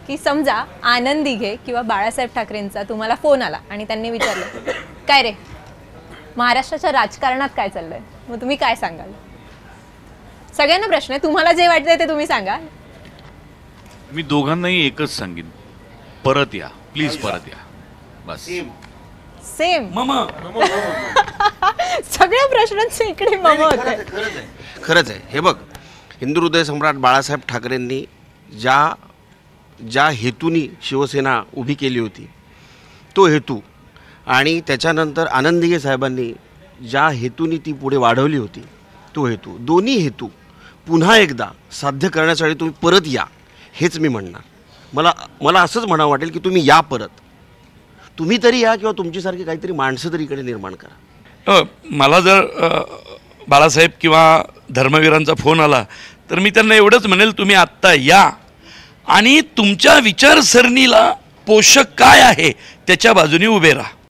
की समजा आनंद दिघे किंवा बाळासाहेब ठाकरेंचा तुम्हाला फोन आला आणि त्यांनी विचारलं, काय रे महाराष्ट्राच्या राजकारणात काय चाललंय, मग तुम्ही काय सांगाल? सगळ्यांना प्रश्न आहे, तुम्हाला जे वाटतंय ते तुम्ही सांगा. मी दोघांनाही एकच सांगेन, परत या प्लीज, परत या बस. सेम सगळ्या प्रश्नांचे इकडे मम होते. खरंच आहे. हे बघ, हिंदू हृदय सम्राट बाळासाहेब ठाकरेंनी ज्या हेतूनी शिवसेना उभी केली होती तो हेतू, आणि त्याच्यानंतर आनंद दिघे साहेबांनी ज्या हेतूनी ती पुढे वाढवली होती तो हेतू, दोन्ही हेतू पुन्हा एकदा साध्य करण्यासाठी तुम्ही परत या, हेच मी म्हणणार. मला असंच म्हणावं वाटेल की तुम्ही या परत, तुम्ही तरी या किंवा तुमच्यासारखी काहीतरी माणसं तरी इकडे निर्माण करा. मला जर बाळासाहेब किंवा धर्मवीरांचा फोन आला तर मी त्यांना एवढंच म्हणेल, तुम्ही आत्ता या आणि तुमच्या विचारसरणीला पोषक काय आहे त्याच्या बाजूने उभे राहा.